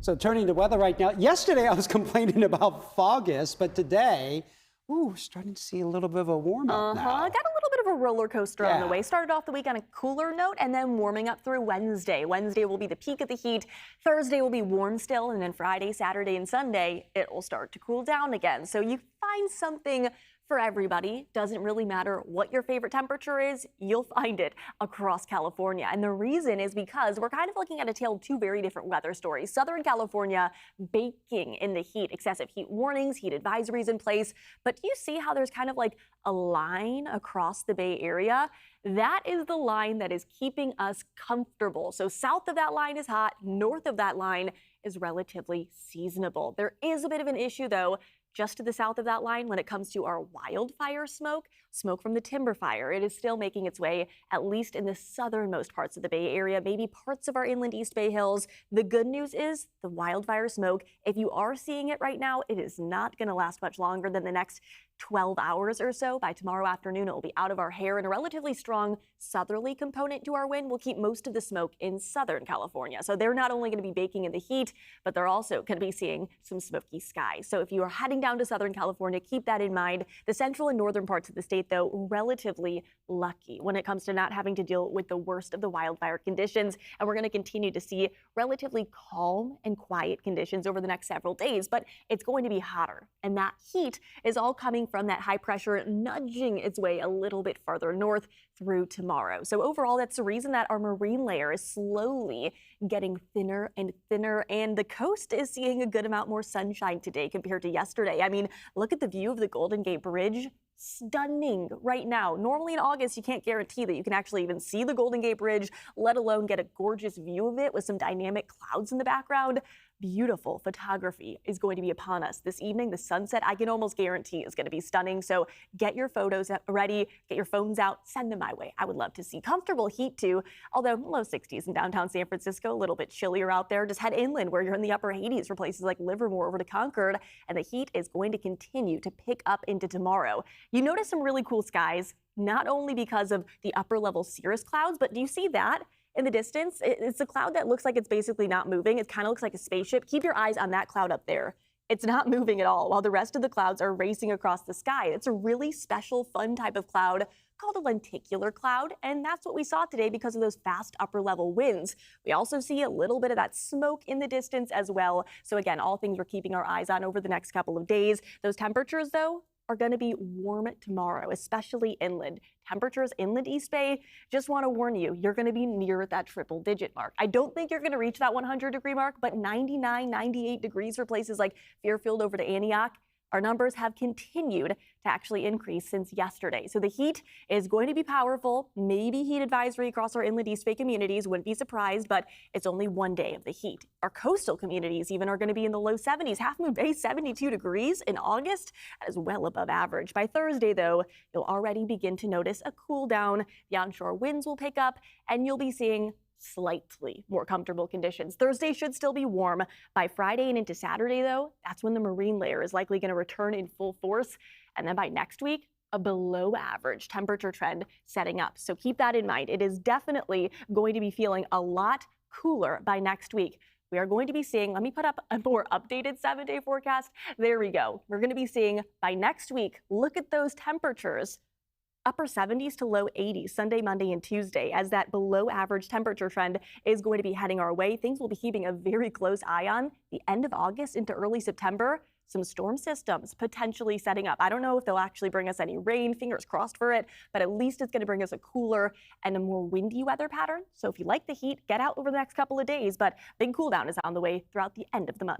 So turning to weather right now, yesterday I was complaining about fogginess, but today, starting to see a little bit of a warm up now. Got a little bit of a roller coaster on the Yeah. way. Started off the week on a cooler note and then warming up through Wednesday. Wednesday will be the peak of the heat. Thursday will be warm still, and then Friday, Saturday, and Sunday, it will start to cool down again. So you find something for everybody. Doesn't really matter what your favorite temperature is, you'll find it across California. And the reason is because we're kind of looking at a tale of two very different weather stories. Southern California baking in the heat, excessive heat warnings, heat advisories in place. But do you see how there's kind of like a line across the Bay Area? That is the line that is keeping us comfortable. So south of that line is hot, north of that line is relatively seasonable. There is a bit of an issue though, just to the south of that line when it comes to our wildfire smoke from the timber fire. It is still making its way, at least in the southernmost parts of the Bay Area, maybe parts of our inland East Bay Hills. The good news is the wildfire smoke, if you are seeing it right now, it is not going to last much longer than the next 12 hours or so. By tomorrow afternoon, it will be out of our hair, and a relatively strong southerly component to our wind will keep most of the smoke in Southern California. So they're not only going to be baking in the heat, but they're also going to be seeing some smoky skies. So if you are heading down to Southern California, keep that in mind. The central and northern parts of the state, though, relatively lucky when it comes to not having to deal with the worst of the wildfire conditions. And we're going to continue to see relatively calm and quiet conditions over the next several days, but it's going to be hotter. And that heat is all coming from that high pressure nudging its way a little bit farther north through tomorrow. So overall, that's the reason that our marine layer is slowly getting thinner and thinner, and the coast is seeing a good amount more sunshine today compared to yesterday. I mean, look at the view of the Golden Gate Bridge. Stunning right now. Normally in August, you can't guarantee that you can actually even see the Golden Gate Bridge, let alone get a gorgeous view of it with some dynamic clouds in the background. Beautiful photography is going to be upon us this evening. The sunset, I can almost guarantee, is going to be stunning. So get your photos ready, get your phones out, send them my way. I would love to see comfortable heat too, although low 60s in downtown San Francisco, a little bit chillier out there. Just head inland where you're in the upper 80s for places like Livermore over to Concord, and the heat is going to continue to pick up into tomorrow. You notice some really cool skies, not only because of the upper level cirrus clouds, but do you see that? In the distance, it's a cloud that looks like it's basically not moving. It kind of looks like a spaceship. Keep your eyes on that cloud up there. It's not moving at all, while the rest of the clouds are racing across the sky. It's a really special, fun type of cloud called a lenticular cloud, and that's what we saw today because of those fast upper level winds. We also see a little bit of that smoke in the distance as well. So again, all things we're keeping our eyes on over the next couple of days. Those temperatures, though, are going to be warm tomorrow, especially inland. Temperatures inland East Bay, just want to warn you, you're going to be near that triple digit mark. I don't think you're going to reach that 100-degree mark, but 99, 98 degrees for places like Fairfield over to Antioch. Our numbers have continued to actually increase since yesterday. So the heat is going to be powerful, maybe heat advisory across our inland East Bay communities, wouldn't be surprised, but it's only one day of the heat. Our coastal communities even are going to be in the low 70s. Half Moon Bay, 72 degrees in August. That is well above average. By Thursday, though, you'll already begin to notice a cool down. The onshore winds will pick up, and you'll be seeing slightly more comfortable conditions. Thursday should still be warm. By Friday and into Saturday, though, that's when the marine layer is likely going to return in full force. And then by next week, a below average temperature trend setting up. So keep that in mind. It is definitely going to be feeling a lot cooler by next week. We are going to be seeing, let me put up a more updated 7-day forecast. There we go. We're going to be seeing by next week, look at those temperatures. Upper 70s to low 80s Sunday, Monday, and Tuesday, as that below average temperature trend is going to be heading our way. Things we'll be keeping a very close eye on the end of August into early September. Some storm systems potentially setting up. I don't know if they'll actually bring us any rain, fingers crossed for it, but at least it's going to bring us a cooler and a more windy weather pattern. So if you like the heat, get out over the next couple of days, but big cool down is on the way throughout the end of the month.